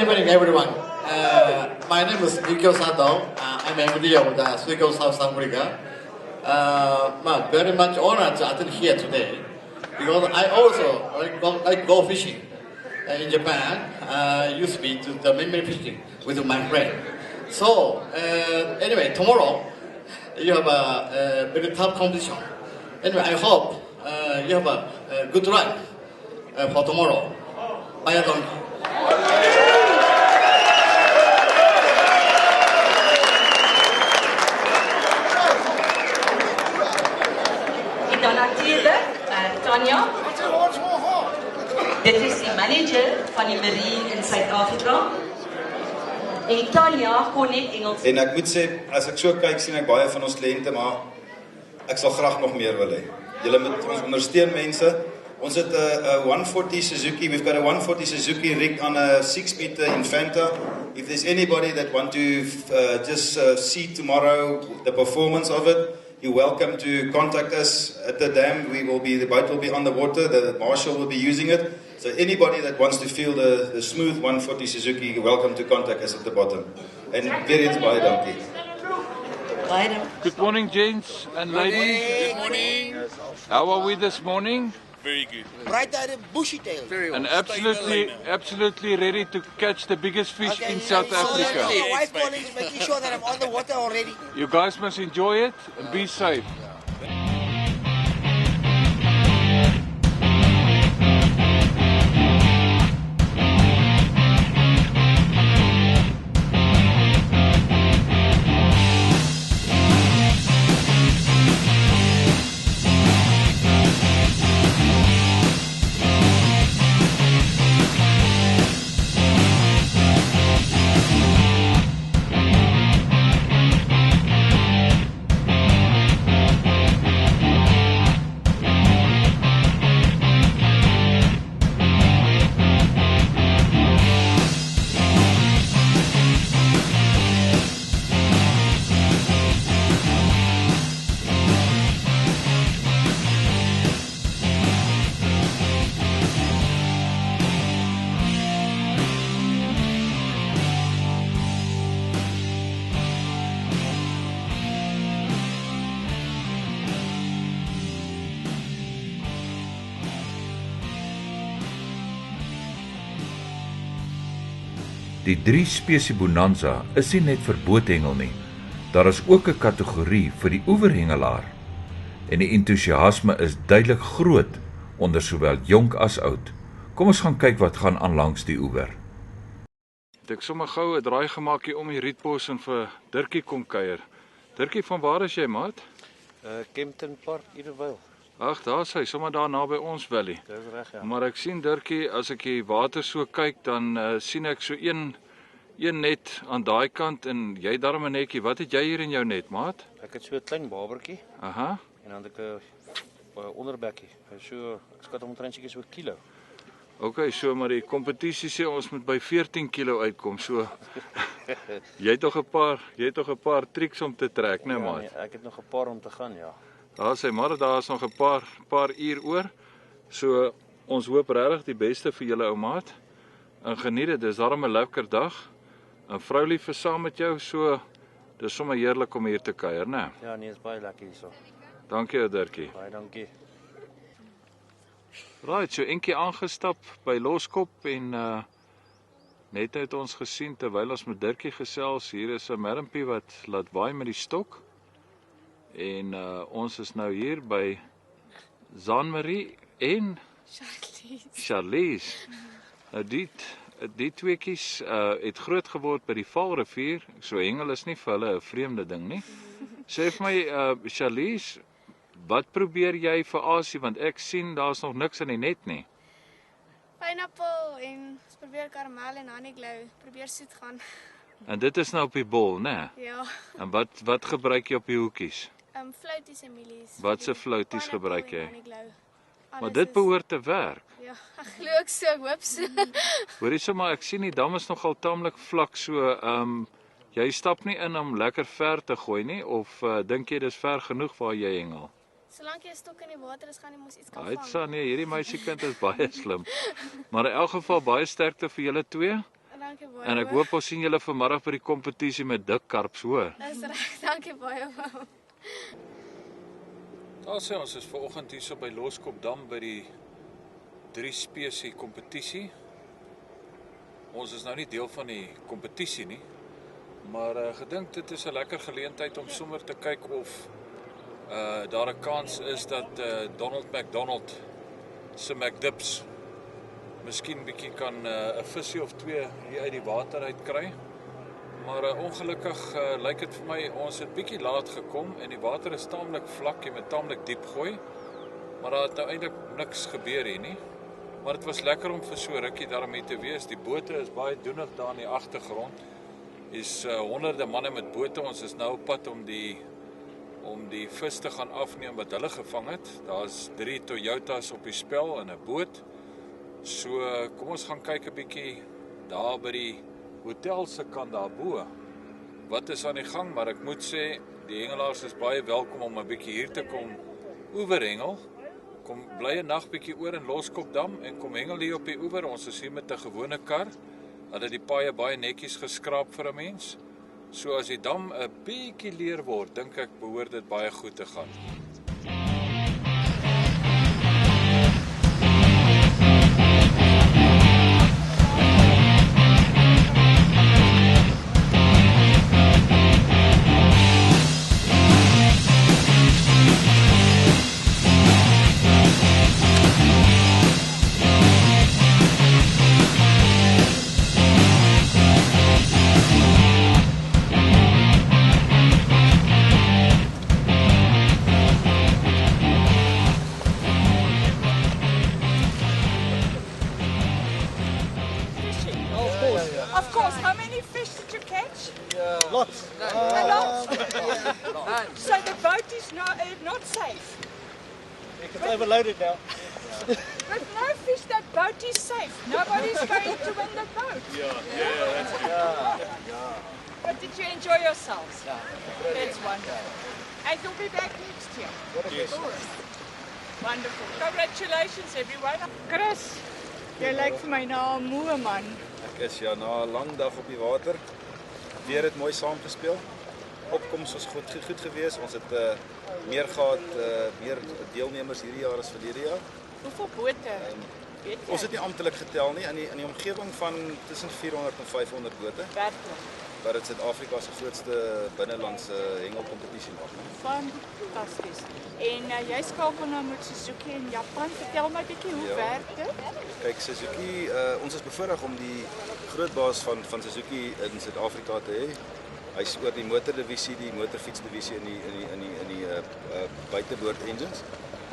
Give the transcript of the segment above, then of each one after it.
evening, everyone. My name is Mikio Sato. I'm MD of the Suico South Africa. Very much honored to attend here today because I also like go fishing in Japan. Used to be to the many fishing with my friend. So anyway, tomorrow you have a very tough competition. Anyway, I hope you have a good luck for tomorrow. Bye, donkey. Dan natuurlik, Tanya. Dit is die manager van die Marine in Suid-Afrika. En Tanya kon net Engels. En ek moet sê, as ek so kyk, sien ek baie van ons kliënte, maar ek sal graag nog meer wil hê. Julle moet ons ondersteun, mense. Ons het 'n 140 Suzuki. We've got a 140 Suzuki rig on a 6-meter Infanta. If there's anybody that want to just see tomorrow the performance of it, you're welcome to contact us at the dam. The boat will be on the water. The marshal will be using it. So anybody that wants to feel the smooth 140 Suzuki, you're welcome to contact us at the bottom. And very baie dankie. Good morning, gents and ladies. Good morning. How are we this morning? Very good. Bright-eyed and bushy-tailed. Very well. And absolutely ready to catch the biggest fish in South Africa. My wife calling is making sure that I'm on the water already. You guys must enjoy it and be safe. Die 3-spesie bonanza is nie net vir boothengel nie. Daar is ook 'n kategorie vir die oeverhengelaar. En die entoesiasme is duidelik groot onder sowel jonk as oud. Kom ons gaan kyk wat gaan aan langs die oewer. Het ek sommer gou 'n draai gemaak hier om die Rietbos en vir Dirkie kom kuier. Dirkie, van waar is jy, maat? Kempton Park, Iderwyl. Ag, daar's hy, sommer daar naby ons valley. Dis reg, ja. Maar ek sien Dirkie, as ek die water so kyk, dan sien ek so een net aan daai kant en jy darm 'n netjie. Wat het jy hier in jou net, maat? Ek het so 'n klein babertjie Aha. en dan het ek 'n onderbekkie. So ek skat omtrent seker so 'n kilo. Okay, so maar die kompetisie sê ons moet by 14 kilo uitkom. So jy het tog 'n paar triks om te trek, né, maat? Nee, ek het nog 'n paar om te gaan, ja. Daar sê maar daar is nog 'n paar uur oor. So ons hoop regtig die beste vir julle ou maat. En geniet dit. Dis darem 'n lekker dag. 'n Vrou lief is saam met jou, so dis sommer heerlik om hier te kuier, né? Ja, nee, is baie lekker hierso. Dankie ou Dirkie. Baie dankie. Right, so eentjie aangestap by Loskop en net het ons gesien terwyl ons met Dirkie gesels, hier is 'n mermpie wat laat waai met die stok. En ons is nou hier by Jean-Marie en Charlize. Nou die tweeetjies het groot geword by die Vaalrivier. So hengel is nie vir hulle 'n vreemde ding nie. Sê vir my Charlize, wat probeer jy vir Asie, want ek sien daar's nog niks in die net nie. Pineapple en ons probeer karamel en honeyglou, probeer soet gaan. En dit is nou op die bol, né? Ja. En wat gebruik jy op die hoekies? Flouties en mielies. Wat se flouties gebruik jy? Maar Alles dit is- behoort te werk. Ja, ek glo ek so, ek hoop so. Hoorie sommer, ek sien die dam is nogal taamlik vlak, so jy stap nie in om lekker ver te gooi nie, of dink jy dis ver genoeg waar jy hengel? Solank jy 'n stok in die water is, gaan jy mos iets kan Hy vang. sê nee, hierdie meisiekind is baie slim. Maar in elk geval baie sterkte vir julle twee. dankie baie. En ek hoop ons sien julle vanmiddag by die kompetisie met dik karps, hoor. Dis reg, dankie baie. Daar sê ons is vanoggend hierso by Loskopdam by die 3 spesie kompetisie. Ons is nou nie deel van die kompetisie nie, maar gedink dit is 'n lekker geleentheid om sommer te kyk of daar 'n kans is dat Donald McDonald se McDips miskien bietjie kan 'n visie of 2 hier uit die water uit kry. Maar ongelukkig lyk dit vir my ons het bietjie laat gekom en die water is taamlik vlak, jy moet taamlik diep gooi. Maar daar het nou eintlik niks gebeur hier nie. Maar dit was lekker om vir so rukkie daarmee te wees. Die bote is baie doenig daar in die agtergrond. Is honderde manne met bote. Ons is nou op pad om die vis te gaan afneem wat hulle gevang het. Daar's 3 Toyotas op die spel en 'n boot. So kom ons gaan kyk 'n bietjie daar by die hotel se kant daarbo. Wat is aan die gang? Maar ek moet sê die hengelaars is baie welkom om 'n bietjie hier te kom oeverhengel. Kom bly 'n nag bietjie oor in Loskopdam en kom hengel hier op die oewer. Ons is hier met 'n gewone kar. Hulle die paaie baie netjies geskraap vir 'n mens. So as die dam 'n bietjie leer word, dink ek behoort dit baie goed te gaan. Of course, how many fish did you catch? Lots. A lot? So the boat is not safe. It's overloaded now. With no fish, that boat is safe. Nobody's going to win the boat. But did you enjoy yourselves? That's wonderful. And you'll be back next year? Yes. Wonderful. Congratulations, everyone. Chris, jy lyk vir my na 'n moe man. Ek is ja na 'n lang dag op die water. Weer het mooi saamgespeel. Opkoms was goed geweest. Ons het meer gehad, meer deelnemers hierdie jaar as verlede jaar. Hoeveel bote? Weet jy? Ons het nie amptelik getel nie in die omgewing van tussen 400 en 500 bote. Werklik. Wat dit Suid-Afrika se grootste binnelandse hengelkompetisie maak. Fantasties. En jy skakel nou met Suzuki in Japan. Vertel my 'n bietjie hoe werk dit? Kyk, Suzuki, ons is bevoorreg om die groot baas van Suzuki in Suid-Afrika te hê. Hy's oor die motordivisie, die motorfietsdivisie in die buiteboord engines.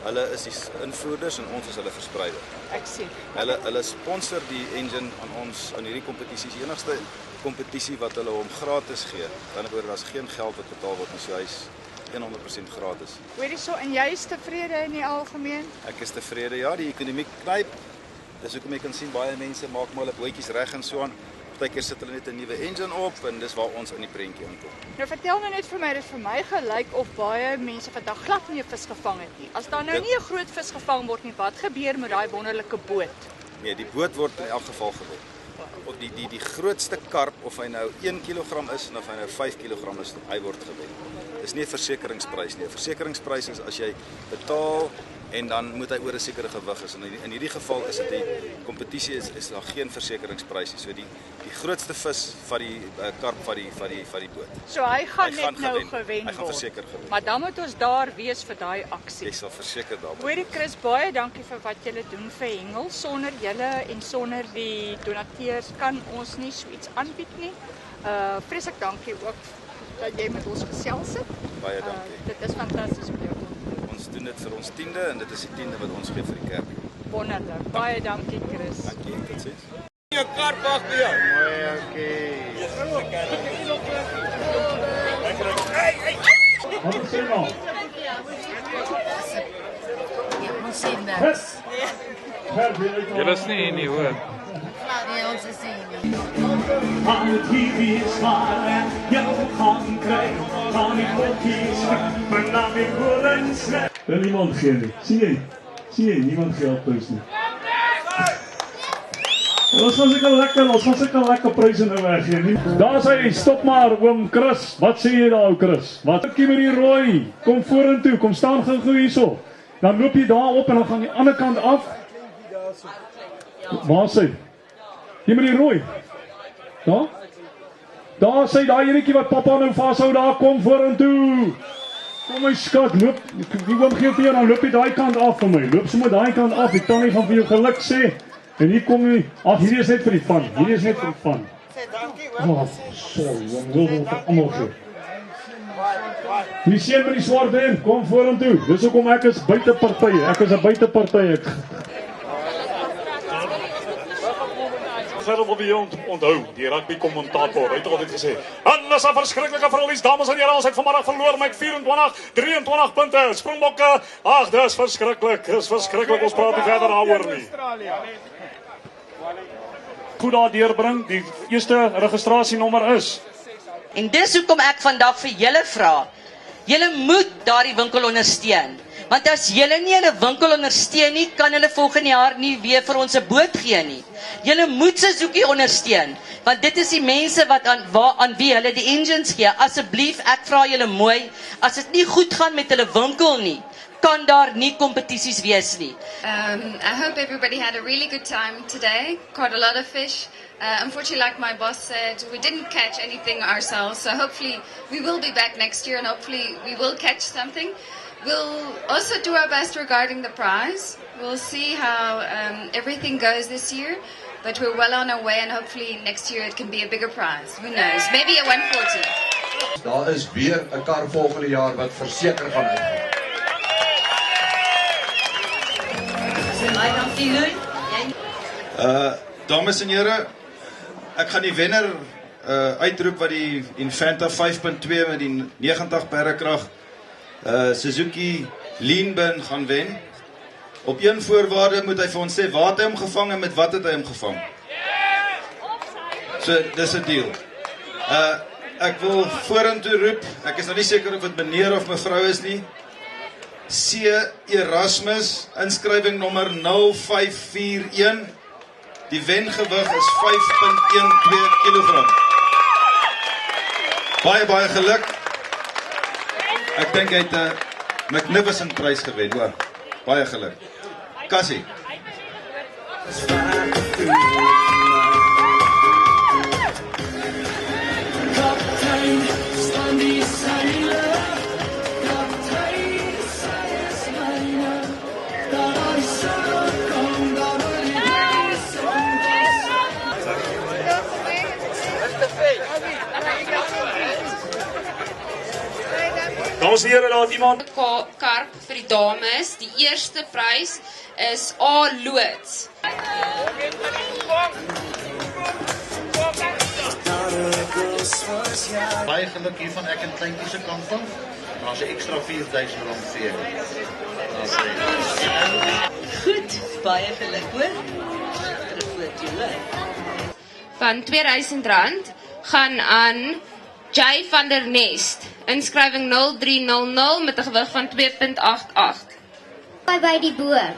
Hulle is die invoerders en ons is hulle verspreider. Ek sien. Hulle sponsor die engine aan ons aan hierdie kompetisie. Die enigste kompetisie wat hulle hom gratis gee. Aan die ander woorde, daar's geen geld wat betaal word nie, so hy's 100% gratis. Hoorie so, en jy is tevrede in die algemeen? Ek is tevrede. Ja, die ekonomie knyp. Dis hoekom jy kan sien baie mense maak maar hulle bootjies reg en so aan. Partykeer sit hulle net 'n nuwe engine op en dis waar ons in die prentjie inkom. Nou vertel nou net vir my, dit vir my gelyk of baie mense vandag glad nie 'n vis gevang het nie. As daar nou nie 'n groot vis gevang word nie, wat gebeur met daai wonderlike boot? Nee, die boot word in elk geval gewen. Of die grootste karp of hy nou 1 kg is en of hy nou 5 kg is, hy word gewen. Dis nie 'n versekeringsprys nie. 'n Versekeringsprys is as jy betaal en dan moet hy oor 'n sekere gewig is. En in hierdie geval is dit die kompetisie is daar geen versekeringsprys nie. So die grootste vis van die karp van die boot. So hy gaan net nou gewen Hy gaan word. verseker gewen. Maar dan moet ons daar wees vir daai aksie. Jy sal verseker daar. Hoorie Chris, baie dankie vir wat julle doen vir hengel. Sonder julle en sonder die donateurs kan ons nie so iets aanbied nie. Vreeslik dankie ook dat jy met ons gesels het. Baie dankie. Dit is fantasties om jou te doen. Ons doen dit vir ons 10de en dit is die 10de wat ons gee vir die kerk. Wonderlik. Baie dankie Chris. Dankie, totsiens. Jou kar wag vir jou. Mooi, okay. Wat sê nou? Ons sien niks. Julle is nie hier nie, hoor. Nee, ons is nie. Aan die TV swaar en jou gaan kry. Aan die klokkies, maar na die golens. En niemand gee nie. Sien jy? Niemand gee op thuis nie. Ons gaan seker lekker pryse nou weggee nie. Daar sê hy, stop maar oom Chris. Wat sê jy daar ou Chris? Wat? Kyk met die rooi. Kom vorentoe, kom staan gou hierso. Dan loop jy daar op en dan gaan jy aan die ander kant af. Waar sê? Hier met die rooi. Daar? Daar sê daai enetjie wat pappa nou vashou, daar kom vorentoe. Kom my skat, loop. Die oom gee vir jou, dan loop jy daai kant af vir my. Loop sommer daai kant af. Die tannie gaan vir jou geluk sê. En hier kom jy. Ag, hierdie is net vir die van. Hierdie is net vir die van. Oh, sorry, oom, wil vir almal gee. Die seun met die swart hemp, kom vorentoe. Dis hoekom ek is buite partye. Ek is 'n buite party. Verder wil jy onthou, die rugby-kommentator, hy het altyd gesê, en is 'n verskriklike verlies, dames en here, ons het vanmiddag verloor met 23 punte, Springbokke, ag, dis verskriklik, ons praat nie verder daaroor nie. Goed daar deurbring, die eerste registrasienommer is. En dis hoekom ek vandag vir julle vra, julle moet daardie winkel ondersteun. Want as julle nie hulle winkel ondersteun nie, kan hulle volgende jaar nie weer vir ons 'n boot gee nie. Julle moet Suzuki ondersteun, want dit is die mense wat aan wie hulle die engines gee. Asseblief, ek vra julle mooi, as dit nie goed gaan met hulle winkel nie, kan daar nie kompetisies wees nie. I hope everybody had a really good time today. Caught a lot of fish. Unfortunately, like my boss said, we didn't catch anything ourselves, so hopefully we will be back next year and hopefully we will catch something. We'll also do our best regarding the prize. We'll see how everything goes this year, but we're well on our way and hopefully next year it can be a bigger prize. Who knows? Maybe a 140. Daar is weer 'n kar volgende jaar wat verseker gaan uitgaan. Baie dankie, Louis. Dames en here, ek gaan die wenner uitroep wat die Infanta 5.2 met die 90 perdekrag Suzuki Leanbin gaan wen. Op een voorwaarde moet hy vir ons sê waar het hy hom gevang en met wat het hy hom gevang. So, dis 'n deal. Ek wil vorentoe roep, ek is nou nie seker of dit meneer of mevrou is nie. C. Erasmus, inskrywing nommer 0541. Die wengewig is 5.12 kg. Baie geluk. Ek dink hy het 'n magnificent prys gewen, hoor. Baie geluk. Cassie. Dames en here, daar het iemand karp vir die dames. Die eerste prys is A loods. Baie geluk hiervan ek en kleintjie se kant van. Daar's 'n ekstra R4000 vir jou. Goed, baie geluk hoor. Van R2000 gaan aan Jay van der Nest. Inskrywing 0300 met 'n gewig van 2.88. By die boom.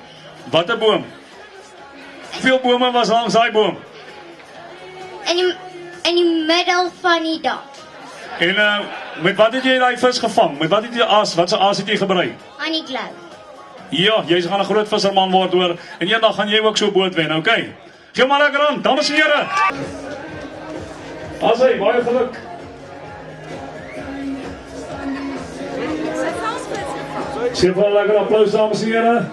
Wat 'n boom? Hoeveel bome was langs daai boom? In die middel van die dak. En met wat het jy daai vis gevang? Met wat het jy wat se aas het jy gebruik? Aan die klou. Ja, jy gaan 'n groot visserman word hoor. En eendag gaan jy ook so 'n boot wen, okay? Gee maar lekker aan, dames en here. Asai, baie geluk. Sê vir lekker applaus, dames en here.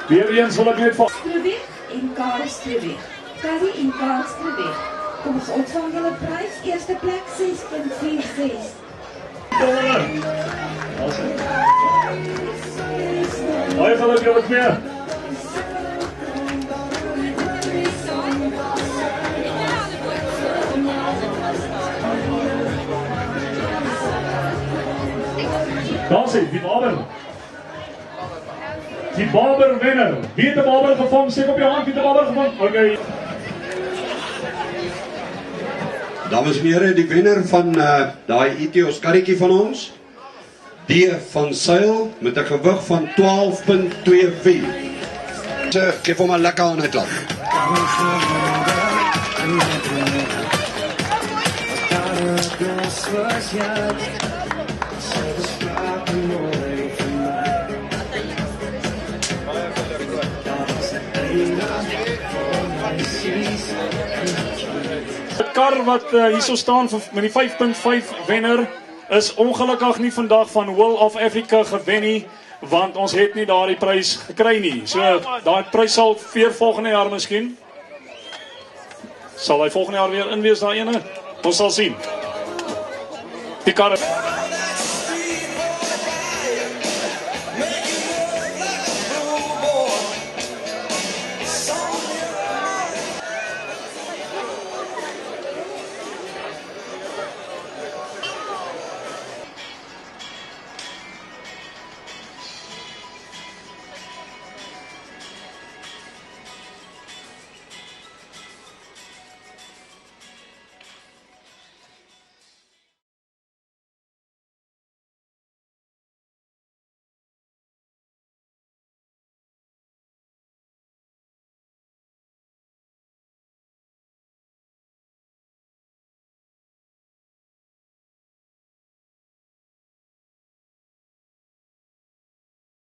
Weer eens wil ek net van Streweg en Karel Streweg. Karel en Karel Streweg. Kom ons ontvang julle prys. Eerste plek 6.46. Baie geluk julle twee. Daar sê, die Barber. Die Barber wenner. Wie het die Barber gevang? Steek op jou hand, wie het die Barber gevang? Okay. Dames en here, die wenner van daai Ethos karretjie van ons, D van Sail met 'n gewig van 12.24. Geef hom 'n lekker aan uitklap. Die kar wat hierso staan met die 5.5 wenner is ongelukkig nie vandag van Wheel of Africa gewen nie, want ons het nie daardie prys gekry nie. So daai prys sal weer volgende jaar miskien. Sal hy volgende jaar weer in wees daai ene? Ons sal sien. Die kar